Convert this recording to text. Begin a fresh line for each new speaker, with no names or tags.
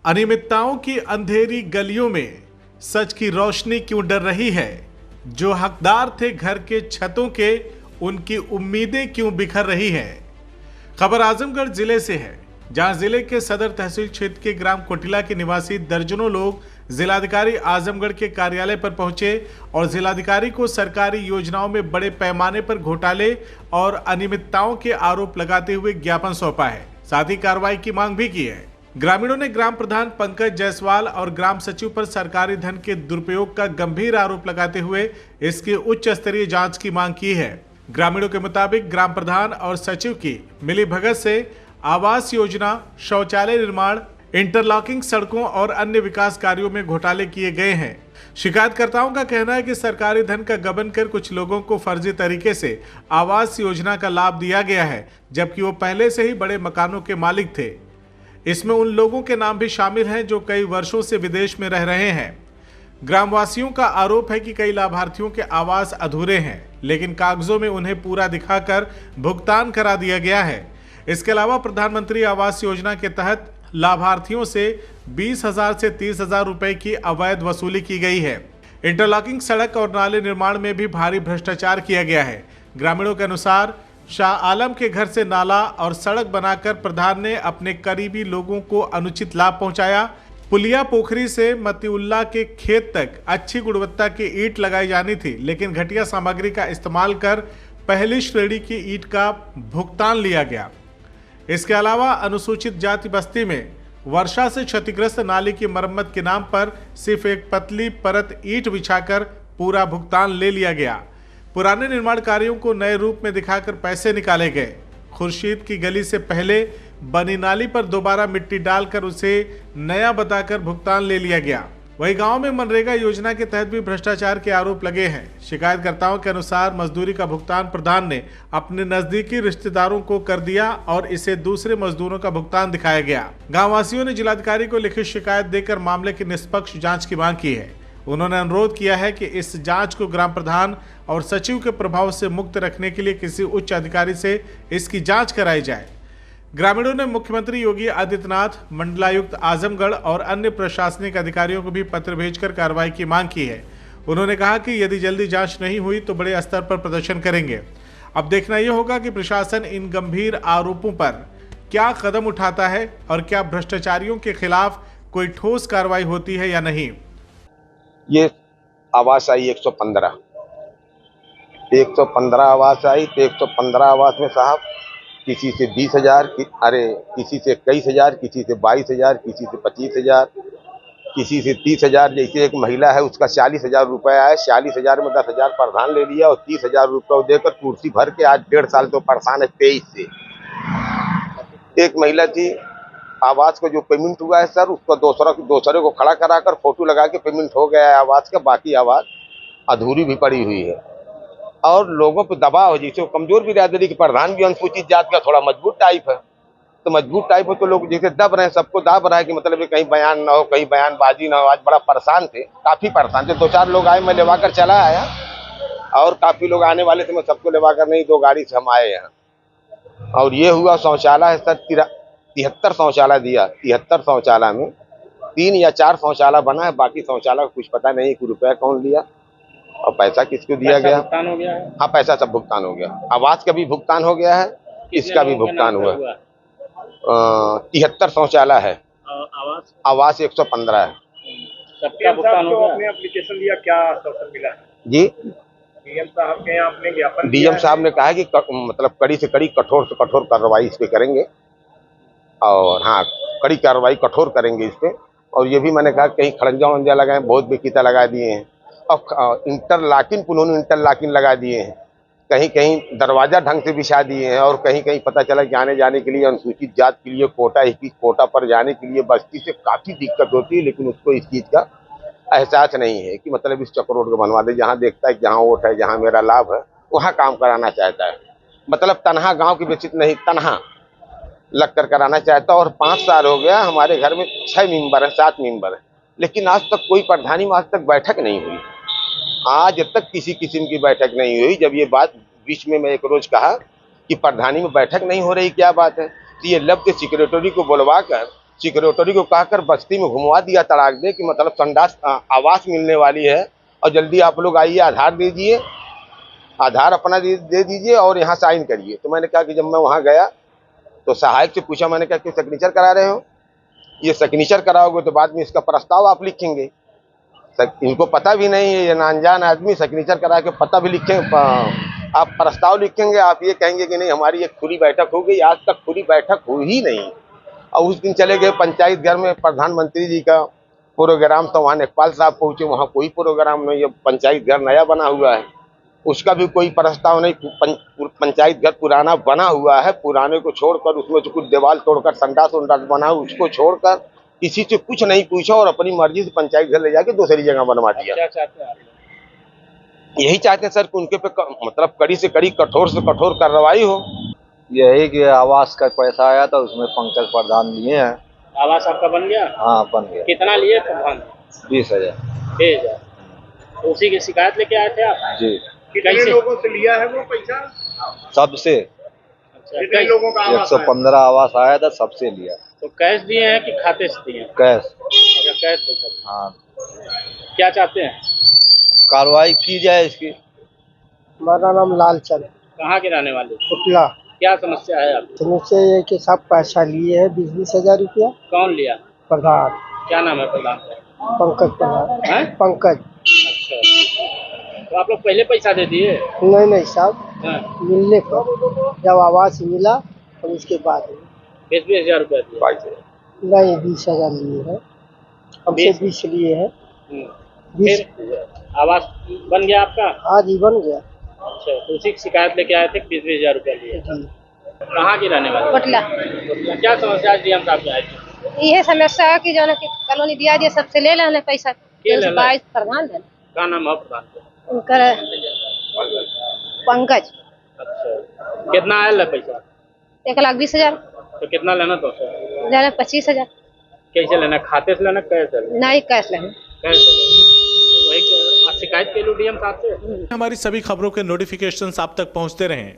अनियमितताओं की अंधेरी गलियों में सच की रोशनी क्यों डर रही है? जो हकदार थे घर के छतों के, उनकी उम्मीदें क्यों बिखर रही हैं? खबर आजमगढ़ जिले से है, जहां जिले के सदर तहसील क्षेत्र के ग्राम कोटिला के निवासी दर्जनों लोग जिलाधिकारी आजमगढ़ के कार्यालय पर पहुंचे और जिलाधिकारी को सरकारी योजनाओं में बड़े पैमाने पर घोटाले और अनियमितताओं के आरोप लगाते हुए ज्ञापन सौंपा है। साथ ही कार्रवाई की मांग भी की है। ग्रामीणों ने ग्राम प्रधान पंकज जायसवाल और ग्राम सचिव पर सरकारी धन के दुरुपयोग का गंभीर आरोप लगाते हुए इसकी उच्च स्तरीय जांच की मांग की है। ग्रामीणों के मुताबिक ग्राम प्रधान और सचिव की मिलीभगत से आवास योजना, शौचालय निर्माण, इंटरलॉकिंग सड़कों और अन्य विकास कार्यों में घोटाले किए गए हैं। शिकायतकर्ताओं का कहना है कि सरकारी धन का गबन कर कुछ लोगों को फर्जी तरीके से आवास योजना का लाभ दिया गया है, जबकि वो पहले से ही बड़े मकानों के मालिक थे। इसमें उन लोगों के नाम भी शामिल हैं जो कई वर्षों से विदेश में रह रहे हैं। ग्रामवासियों का आरोप है कि कई लाभार्थियों के आवास अधूरे हैं, लेकिन कागजों में उन्हें पूरा दिखाकर भुगतान करा दिया गया है। इसके अलावा प्रधानमंत्री आवास योजना के तहत लाभार्थियों से 20,000 से 30,000 रुपए की अवैध वसूली की गई है। इंटरलॉकिंग सड़क और नाले निर्माण में भी भारी भ्रष्टाचार किया गया है। ग्रामीणों के अनुसार शाह आलम के घर से नाला और सड़क बनाकर प्रधान ने अपने करीबी लोगों को अनुचित लाभ पहुंचाया। पुलिया पोखरी से मतीउल्ला के खेत तक अच्छी गुणवत्ता की ईंट लगाई जानी थी, लेकिन घटिया सामग्री का इस्तेमाल कर पहली श्रेणी की ईंट का भुगतान लिया गया। इसके अलावा अनुसूचित जाति बस्ती में वर्षा से क्षतिग्रस्त नाली की मरम्मत के नाम पर सिर्फ एक पतली परत ईंट बिछाकर पूरा भुगतान ले लिया गया। पुराने निर्माण कार्यों को नए रूप में दिखाकर पैसे निकाले गए। खुर्शीद की गली से पहले बनी नाली पर दोबारा मिट्टी डालकर उसे नया बताकर भुगतान ले लिया गया। वही गांव में मनरेगा योजना के तहत भी भ्रष्टाचार के आरोप लगे हैं। शिकायतकर्ताओं के अनुसार मजदूरी का भुगतान प्रधान ने अपने नजदीकी रिश्तेदारों को कर दिया और इसे दूसरे मजदूरों का भुगतान दिखाया गया। गांववासियों ने जिलाधिकारी को लिखित शिकायत देकर मामले की निष्पक्ष जांच की मांग की है। उन्होंने अनुरोध किया है कि इस जांच को ग्राम प्रधान और सचिव के प्रभाव से मुक्त रखने के लिए किसी उच्च अधिकारी से इसकी जांच कराई जाए। ग्रामीणों ने मुख्यमंत्री योगी आदित्यनाथ, मंडलायुक्त आजमगढ़ और अन्य प्रशासनिक अधिकारियों को भी पत्र भेजकर कार्रवाई की मांग की है। उन्होंने कहा कि यदि जल्दी जांच नहीं हुई तो बड़े स्तर पर प्रदर्शन करेंगे। अब देखना यह होगा कि प्रशासन इन गंभीर आरोपों पर क्या कदम उठाता है और क्या भ्रष्टाचारियों के खिलाफ कोई ठोस कार्रवाई होती है या नहीं।
ये आवास आई 115 आवास आई, तो 115 आवास में साहब किसी से 20,000, किसी से 21,000, किसी से 22,000, किसी से 25,000, किसी से 30,000। जैसे एक महिला है उसका 40,000 रुपये आया, 40,000 में 10,000 प्रधान ले लिया और 30,000 रुपये देकर कुर्सी भर के आज 1.5 साल तो परेशान है 23 से। एक महिला थी, आवास का जो पेमेंट हुआ है सर, उसका दूसरे को खड़ा कराकर फोटो लगा के पेमेंट हो गया है आवास का, बाकी आवास अधूरी भी पड़ी हुई है। और लोगों पे दबाव है, जैसे कमजोर बिरादरी के प्रधान भी अनुसूचित जात का थोड़ा मजबूत टाइप है, तो मजबूत टाइप है तो लोग जैसे दब रहे हैं, सबको दाब रहा है कि मतलब कहीं बयान ना हो, कहीं बयानबाजी ना हो। आज बड़ा परेशान थे, काफी परेशान थे। 2-4 लोग आए, मैं लेवा कर चला आया और काफी लोग आने वाले थे, मैं सबको लेवा कर नहीं 2 गाड़ी से हम आए यहाँ। और ये हुआ शौचालय है सर, 73 शौचालय दिया। 73 शौचालय में 3 या 4 शौचालय बना है, बाकी शौचालय का कुछ पता नहीं कि रुपया कौन लिया और पैसा किसको दिया गया।
भुगतान हो गया है?
हाँ, पैसा सब भुगतान हो गया। आवास का भी भुगतान हो गया है, इसका भी भुगतान हुआ। 73 शौचालय है, आवास 115 है।
सबका भुगतान हो गया।
आपने एप्लीकेशन दिया, क्या आश्वासन मिला है
जी?
डीएम साहब के यहाँ आपने ज्ञापन
डीएम साहब ने कहा है कि मतलब कड़ी से कड़ी, कठोर से कठोर कार्रवाई इस पे करेंगे। और हाँ, कड़ी कार्रवाई कठोर करेंगे इस पे। और ये भी मैंने कहा कहीं खड़ंजा वंजा लगाए, बहुत बेकिता लगा दिए हैं। और इंटरलॉकिंग, उन्होंने इंटरलॉकिंग लगा दिए हैं, कहीं कहीं दरवाजा ढंग से बिछा दिए हैं। और कहीं कहीं पता चला कि आने जाने के लिए अनुसूचित जात के लिए कोटा, 21 कोटा पर जाने के लिए बस्ती से काफ़ी दिक्कत होती है, लेकिन उसको इस चीज़ का एहसास नहीं है कि मतलब इस चक्कर रोड को बनवा दे। जहाँ देखता है जहाँ वोट है, जहाँ मेरा लाभ है, वहाँ काम कराना चाहता है। मतलब तनहा, गाँव की बेसित नहीं, तनहा लग कर कराना चाहता है। और 5 साल हो गया, हमारे घर में 6 मेंबर हैं, 7 मेंबर हैं, लेकिन आज तक कोई प्रधानी में आज तक बैठक नहीं हुई। आज तक किसी किस्म की बैठक नहीं हुई। जब ये बात बीच में मैं एक रोज कहा कि प्रधानी में बैठक नहीं हो रही, क्या बात है, तो ये लब के सेक्रेटरी को बुलवा कर सिक्योरिटी को कहकर बस्ती में घुमवा दिया तड़ाक दे कि मतलब संडास आवास मिलने वाली है और जल्दी आप लोग आइए, आधार दीजिए, आधार अपना दे दीजिए और यहाँ साइन करिए। तो मैंने कहा कि जब मैं वहाँ गया तो सहायक से पूछा, मैंने कहा कि सिग्नेचर करा रहे हो? ये सिग्नेचर कराओगे तो बाद में इसका प्रस्ताव आप लिखेंगे। इनको पता भी नहीं है, ये अनजान आदमी सिग्नेचर करा के पता भी लिखेंगे, आप प्रस्ताव लिखेंगे, आप ये कहेंगे कि नहीं हमारी एक खुली बैठक हो गई। आज तक खुली बैठक हुई ही नहीं। और उस दिन चले गए पंचायत घर में, प्रधानमंत्री जी का प्रोग्राम था, वहाँ नेकपाल साहब पहुँचे, वहाँ कोई प्रोग्राम नहीं है। पंचायत घर नया बना हुआ है, उसका भी कोई प्रस्ताव नहीं। पंचायत घर पुराना बना हुआ है, पुराने को छोड़कर उसमें से कुछ दीवार तोड़कर संडास उंडास बना, उसको छोड़कर किसी से कुछ नहीं पूछा और अपनी मर्जी से पंचायत घर ले जाके दूसरी जगह बनवा दिया।
क्या चाहते हैं आप?
यही चाहते हैं सर कि उनके पे मतलब कड़ी से कड़ी, कठोर से कठोर कार्रवाई हो।
यही कि आवास का पैसा आया था, उसमें पंकज प्रधान लिए हैं।
आवास आपका बन गया?
हाँ बन गया।
कितना लिए प्रधान?
20,000।
20,000। तो उसी की शिकायत लेके आए थे आप?
जी।
कितने
कैसे?
लोगों से लिया है वो पैसा?
सबसे
अच्छा,
कितने लोगों का आवास है?
115 आवास आया था, सबसे लिया।
तो कैश दिए हैं कि खाते से दिए हैं?
कैश।
अच्छा, कैश पैसा दिए।
हाँ,
क्या चाहते हैं?
कार्रवाई की जाए इसकी।
हमारा नाम लालचंद,
कहाँ के रहने वाले?
पुतला।
क्या समस्या है आपकी?
समस्या ये है कि सब पैसा लिए है, 20-20 हजार रुपया।
कौन लिया?
प्रधान
क्या नाम है प्रधान?
पंकज प्रधान।
हैं?
पंकज।
अच्छा, तो आप लोग पहले पैसा दे दिए?
नहीं साहब,
हाँ,
मिलने पर जब आवास मिला तो उसके बाद
20-20 हजार रुपया दिए?
नहीं, 20,000 लिए है, हमसे 20 लिए है।
फिर आवास बन गया आपका?
आज ही बन गया।
अच्छा, तो उसी की शिकायत लेके आए थे, 20-20 हजार रुपया लिए।
जी।
कहाँ की रहने वाले?
पटला।
क्या समस्या है डीएम साहब से आई थी?
ये समस्या है कि जो है कि कॉलोनी दिया दिए, सबसे ले लेने पैसा।
के ले ले?
22 प्रधान है
क्या नाम है प्रधान का?
उनका, पंकज।
अच्छा, कितना आयल है पैसा?
1,20,000
तो कितना लेना तो सर?
लेना 25,000।
कैसे लेना? खाते से लेना, कैसे लेना?
नहीं, कैश लेना।
कैसे लेना? तो वही आप शिकायत के लिए डीएम साहब से।
हमारी सभी खबरों के नोटिफिकेशंस आप तक पहुंचते रहें